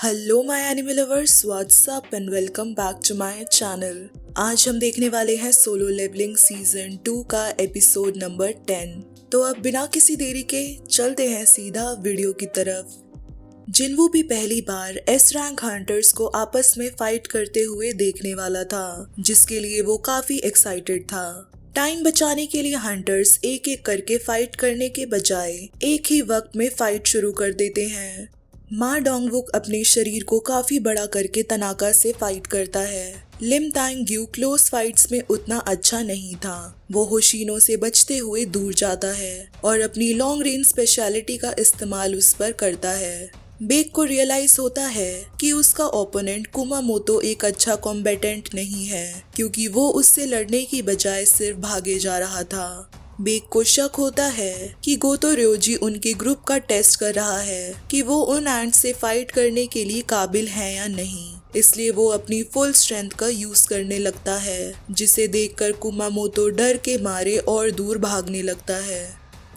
Hello my anime lovers, what's up and welcome back to my channel. आज हम देखने वाले हैं सोलो लेवलिंग सीजन 2 का एपिसोड नंबर 10। तो अब बिना किसी देरी के चलते हैं सीधा वीडियो की तरफ। जिन्वू भी पहली बार एस रैंक हंटर्स को आपस में फाइट करते हुए देखने वाला था, जिसके लिए वो काफी एक्साइटेड था। टाइम बचाने के लिए हंटर्स एक एक करके फाइट करने के बजाय एक ही वक्त में फाइट शुरू कर देते हैं। मा डोंगवुक अपने शरीर को काफी बड़ा करके तनाका से फाइट करता है। लिम तांग्यू क्लोज फाइट्स में उतना अच्छा नहीं था। वो होशिनो से बचते हुए दूर जाता है और अपनी लॉन्ग रेंज स्पेशलिटी का इस्तेमाल उस पर करता है। बेक को रियलाइज होता है कि उसका ओपोनेंट कुमामोतो एक अच्छा कॉम्बेटेंट नहीं है, क्योंकि वो उससे लड़ने की बजाय सिर्फ भागे जा रहा था। बेक को शक होता है कि गोतो रयोजी उनके ग्रुप का टेस्ट कर रहा है कि वो उन एंट से फाइट करने के लिए काबिल है या नहीं, इसलिए वो अपनी फुल स्ट्रेंथ का यूज करने लगता है, जिसे देखकर कुमामोतो डर के मारे और दूर भागने लगता है।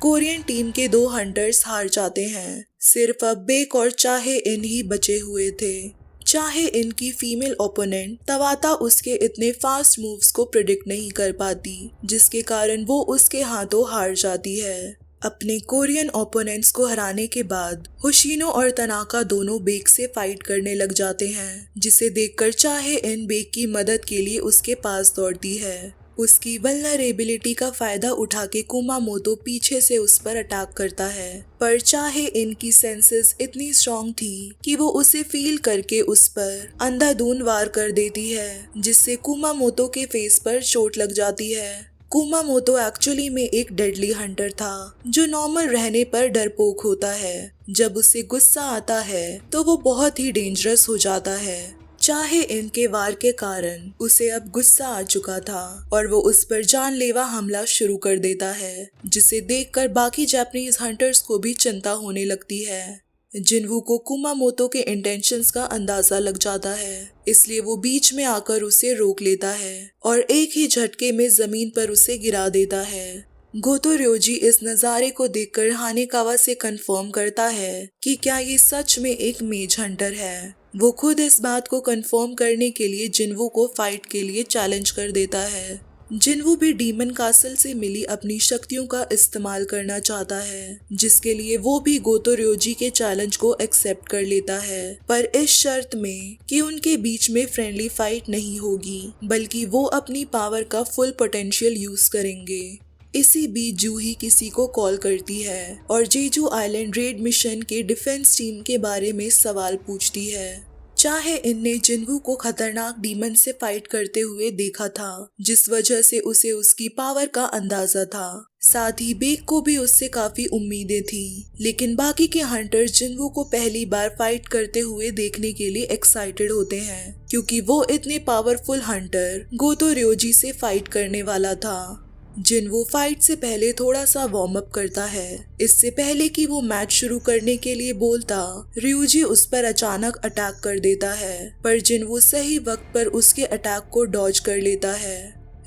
कोरियन टीम के 2 हंटर्स हार जाते हैं। सिर्फ अब बेक और चाहे इन ही बचे हुए थे। चाहे इनकी फीमेल ओपोनेंट तवाता उसके इतने फास्ट मूव्स को प्रिडिक्ट नहीं कर पाती, जिसके कारण वो उसके हाथों हार जाती है। अपने कोरियन ओपोनेंट्स को हराने के बाद होशिनो और तनाका दोनों बेक से फाइट करने लग जाते हैं, जिसे देखकर चाहे इन बेक की मदद के लिए उसके पास दौड़ती है। उसकी वल्नरेबिलिटी का फायदा उठा के कुमामोतो पीछे से उस पर अटैक करता है, पर चाहे इनकी सेंसेस इतनी स्ट्रॉन्ग थी कि वो उसे फील करके उस पर अंधाधुंध वार कर देती है, जिससे कुमामोतो के फेस पर चोट लग जाती है। कुमामोतो एक्चुअली में एक डेडली हंटर था, जो नॉर्मल रहने पर डरपोक होता है। जब उसे गुस्सा आता है तो वो बहुत ही डेंजरस हो जाता है। चाहे इनके वार के कारण उसे अब गुस्सा आ चुका था और वो उस पर जानलेवा हमला शुरू कर देता है, जिसे देखकर बाकी जापानीज हंटर्स को भी चिंता होने लगती है। जिन्वू को कुमामोतो के इंटेंशंस का अंदाजा लग जाता है, इसलिए वो बीच में आकर उसे रोक लेता है और एक ही झटके में जमीन पर उसे गिरा देता है। गोतो रयोजी इस नज़ारे को देखकर हानेकावा से कंफर्म करता है कि क्या ये सच में एक मेज हंटर है। वो खुद इस बात को कंफर्म करने के लिए जिन्वू को फाइट के लिए चैलेंज कर देता है। जिन्वू भी डीमन कासल से मिली अपनी शक्तियों का इस्तेमाल करना चाहता है, जिसके लिए वो भी गोतो रयोजी के चैलेंज को एक्सेप्ट कर लेता है, पर इस शर्त में कि उनके बीच में फ्रेंडली फाइट नहीं होगी, बल्कि वो अपनी पावर का फुल पोटेंशियल यूज करेंगे। इसी बीच जूही किसी को कॉल करती है और जेजू आइलैंड रेड मिशन के डिफेंस टीम के बारे में सवाल पूछती है। चाहे इनने जिन्वू को खतरनाक डीमन से फाइट करते हुए देखा था, जिस वजह से उसे उसकी पावर का अंदाजा था। साथ ही बेक को भी उससे काफी उम्मीदें थी, लेकिन बाकी के हंटर्स जिन्वू को पहली बार फाइट करते हुए देखने के लिए एक्साइटेड होते हैं, क्योंकि वो इतने पावरफुल हंटर गोतो रयोजी से फाइट करने वाला था। जिन्वू फाइट से पहले थोड़ा सा वार्म अप करता है। इससे पहले कि वो मैच शुरू करने के लिए बोलता, रयोजी उस पर अचानक अटैक कर देता है, पर जिन्वू सही वक्त पर उसके अटैक को डॉज कर लेता है।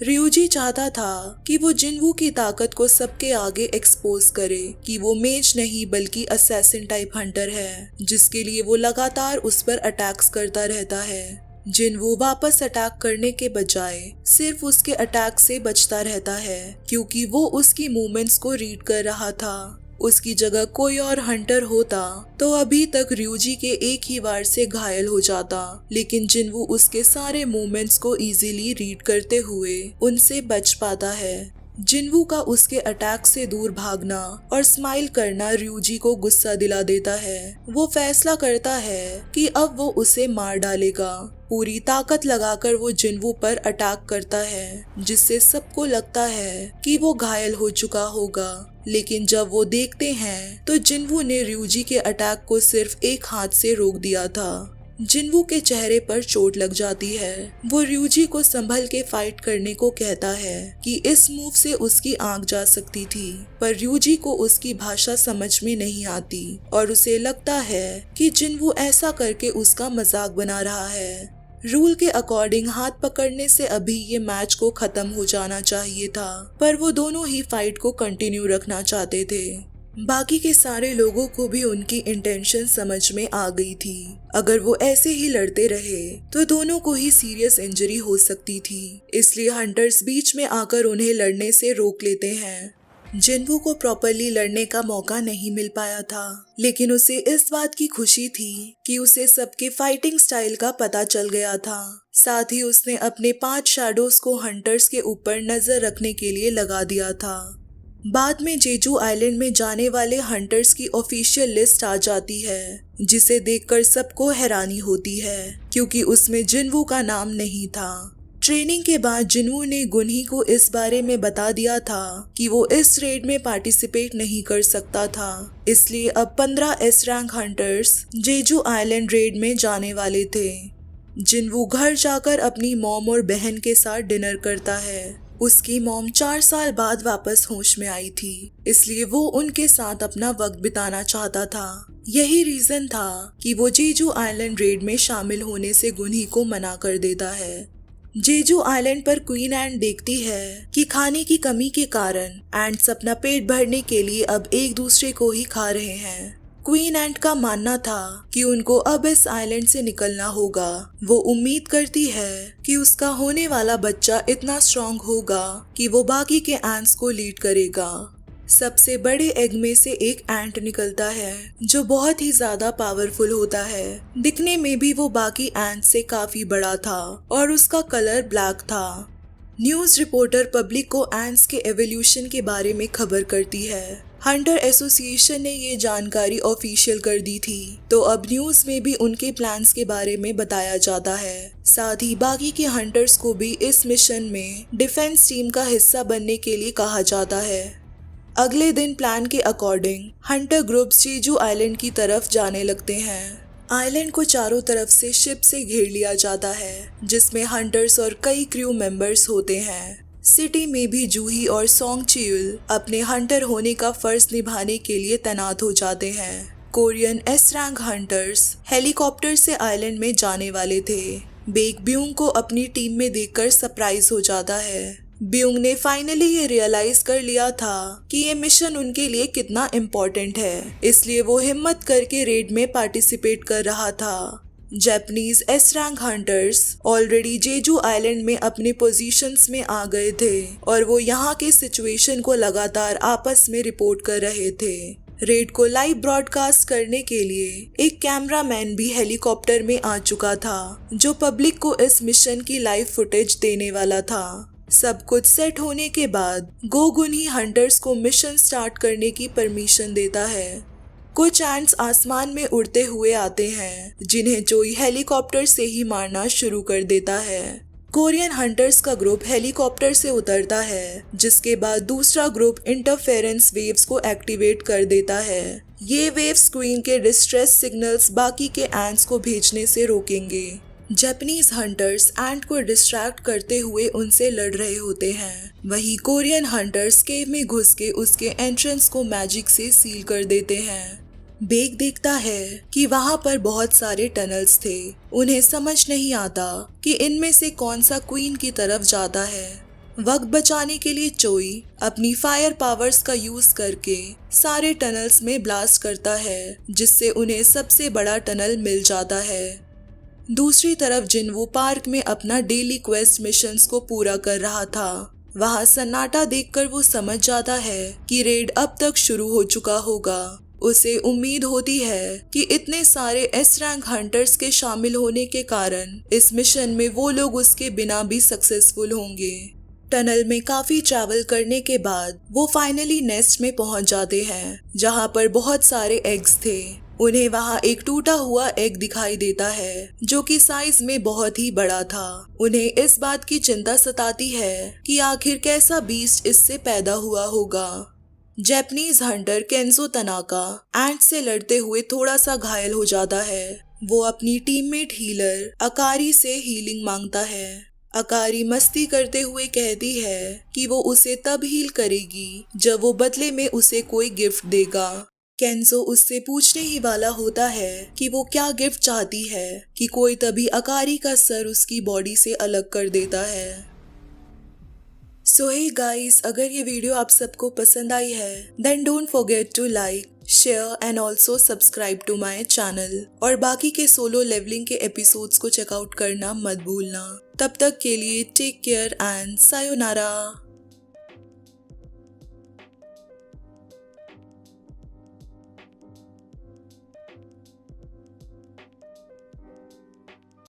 रयोजी चाहता था कि वो जिन्वू की ताकत को सबके आगे एक्सपोज करे कि वो मेज नहीं बल्कि असैसिन टाइप हंटर है, जिसके लिए वो लगातार उस पर अटैक्स करता रहता है। जिन्वू वापस अटैक करने के बजाय सिर्फ उसके अटैक से बचता रहता है, क्योंकि वो उसकी मूवमेंट्स को रीड कर रहा था। उसकी जगह कोई और हंटर होता तो अभी तक रयोजी के एक ही वार से घायल हो जाता, लेकिन जिन्वू उसके सारे मूवमेंट्स को इजीली रीड करते हुए उनसे बच पाता है। जिन्वू का उसके अटैक से दूर भागना और स्माइल करना रयोजी को गुस्सा दिला देता है। वो फैसला करता है कि अब वो उसे मार डालेगा। पूरी ताकत लगाकर वो जिन्वू पर अटैक करता है, जिससे सबको लगता है कि वो घायल हो चुका होगा, लेकिन जब वो देखते हैं तो जिन्वू ने रयोजी के अटैक को सिर्फ एक हाथ से रोक दिया था। जिन्वू के चेहरे पर चोट लग जाती है। वो रयोजी को संभल के फाइट करने को कहता है कि इस मूव से उसकी आंख जा सकती थी, पर रयोजी को उसकी भाषा समझ में नहीं आती और उसे लगता है कि जिन्वू ऐसा करके उसका मजाक बना रहा है। रूल के अकॉर्डिंग हाथ पकड़ने से अभी ये मैच को खत्म हो जाना चाहिए था, पर वो दोनों ही फाइट को कंटिन्यू रखना चाहते थे। बाकी के सारे लोगों को भी उनकी इंटेंशन समझ में आ गई थी। अगर वो ऐसे ही लड़ते रहे तो दोनों को ही सीरियस इंजरी हो सकती थी, इसलिए हंटर्स बीच में आकर उन्हें लड़ने से रोक लेते हैं। जिन्वू को प्रॉपरली लड़ने का मौका नहीं मिल पाया था, लेकिन उसे इस बात की खुशी थी कि उसे सबके फाइटिंग स्टाइल का पता चल गया था। साथ ही उसने अपने 5 शैडोज को हंटर्स के ऊपर नजर रखने के लिए लगा दिया था। बाद में जेजू आइलैंड में जाने वाले हंटर्स की ऑफिशियल लिस्ट आ जाती है, जिसे देखकर सबको हैरानी होती है क्योंकि उसमें जिन्वू का नाम नहीं था। ट्रेनिंग के बाद जिन्वू ने गुनही को इस बारे में बता दिया था कि वो इस रेड में पार्टिसिपेट नहीं कर सकता था, इसलिए अब 15 S rank hunters Jeju island raid में जाने वाले थे। जिन्वू घर जाकर अपनी मॉम और बहन के साथ डिनर करता है। उसकी मॉम 4 साल बाद वापस होश में आई थी, इसलिए वो उनके साथ अपना वक्त बिताना चाहता था। यही रीजन था कि वो जेजू आइलैंड रेड में शामिल होने से गुनही को मना कर देता है। जेजू आइलैंड पर क्वीन एंट देखती है कि खाने की कमी के कारण एंट्स अपना पेट भरने के लिए अब एक दूसरे को ही खा रहे हैं। क्वीन एंट का मानना था कि उनको अब इस आइलैंड से निकलना होगा। वो उम्मीद करती है कि उसका होने वाला बच्चा इतना स्ट्रांग होगा कि वो बाकी के एंट्स को लीड करेगा। सबसे बड़े एग में से एक एंट निकलता है जो बहुत ही ज्यादा पावरफुल होता है। दिखने में भी वो बाकी एंट से काफी बड़ा था और उसका कलर ब्लैक था। न्यूज रिपोर्टर पब्लिक को एंट्स के एवोल्यूशन के बारे में खबर करती है। हंटर एसोसिएशन ने ये जानकारी ऑफिशियल कर दी थी, तो अब न्यूज में भी उनके प्लान्स के बारे में बताया जाता है। साथ ही बाकी के हंटर्स को भी इस मिशन में डिफेंस टीम का हिस्सा बनने के लिए कहा जाता है। अगले दिन प्लान के according hunter groups Jeju island की तरफ जाने लगते हैं। आइलैंड को चारों तरफ से शिप से घेर लिया जाता है, जिसमें हंटर्स और कई क्रू मेंबर्स होते हैं। सिटी में भी जूही और सोंग चियुल अपने हंटर होने का फर्ज निभाने के लिए तैनात हो जाते हैं। Korean S rank hunters helicopter से आइलैंड में जाने वाले थे। बेक ब्यूंग को अपनी टीम में देखकर सरप्राइज हो जाता है। ब्यूंग ने फाइनली ये रियलाइज कर लिया था कि ये मिशन उनके लिए कितना इम्पोर्टेंट है, इसलिए वो हिम्मत करके रेड में पार्टिसिपेट कर रहा था। Japanese S rank hunters already Jeju island में अपने पोजीशंस में आ गए थे और वो यहाँ के सिचुएशन को लगातार आपस में रिपोर्ट कर रहे थे। रेड को लाइव ब्रॉडकास्ट करने के लिए एक कैमरामैन भी हेलीकॉप्टर में आ चुका था, जो पब्लिक को इस मिशन की लाइव फुटेज देने वाला था। सब कुछ सेट होने के बाद गुनही हंटर्स को मिशन स्टार्ट करने की परमिशन देता है। कुछ एंट्स आसमान में उड़ते हुए आते हैं, जिन्हें जोई हेलीकॉप्टर से ही मारना शुरू कर देता है। कोरियन हंटर्स का ग्रुप हेलीकॉप्टर से उतरता है, जिसके बाद दूसरा ग्रुप इंटरफेरेंस वेव्स को एक्टिवेट कर देता है। ये वेव्स क्वीन के डिस्ट्रेस सिग्नल्स बाकी के एंट्स को भेजने से रोकेंगे। जापानीज हंटर्स एंट को डिस्ट्रैक्ट करते हुए उनसे लड़ रहे होते हैं। वहीं कोरियन हंटर्स केव में घुस के उसके एंट्रेंस को मैजिक से सील कर देते हैं। बेक देखता है कि वहां पर बहुत सारे टनल्स थे। उन्हें समझ नहीं आता कि इनमें से कौन सा क्वीन की तरफ जाता है। वक्त बचाने के लिए चोई अपनी फायर पावर्स का यूज करके सारे टनल्स में ब्लास्ट करता है, जिससे उन्हें सबसे बड़ा टनल मिल जाता है। दूसरी तरफ जिन्वू पार्क में अपना डेली क्वेस्ट मिशंस को पूरा कर रहा था। वहां सन्नाटा देखकर वो समझ जाता है कि रेड अब तक शुरू हो चुका होगा। उसे उम्मीद होती है कि इतने सारे एस रैंक हंटर्स के शामिल होने के कारण इस मिशन में वो लोग उसके बिना भी सक्सेसफुल होंगे। टनल में काफी ट्रैवल करने के बाद वो फाइनली नेस्ट में पहुंच जाते हैं, जहां पर बहुत सारे एग्स थे। उन्हें वहां एक टूटा हुआ एग दिखाई देता है, जो कि साइज में बहुत ही बड़ा था। उन्हें इस बात की चिंता सताती है कि आखिर कैसा बीस्ट इससे पैदा हुआ होगा। जापानीज हंटर केंजो तनाका एंट से लड़ते हुए थोड़ा सा घायल हो जाता है। वो अपनी टीममेट हीलर अकारी से हीलिंग मांगता है। अकारी मस्ती करते हुए कहती है कि वो उसे तब हील करेगी जब वो बदले में उसे कोई गिफ्ट देगा। केंजो उससे पूछने ही वाला होता है कि वो क्या गिफ्ट चाहती है कि कोई तभी अकारी का सर उसकी बॉडी से अलग कर देता है। सो हे गाइस, अगर ये वीडियो आप सबको पसंद आई है then don't forget to like, share and also subscribe to my channel. और बाकी के सोलो लेवलिंग के एपिसोड्स को चेकआउट करना मत भूलना। तब तक के लिए टेक केयर एंड सायोनारा।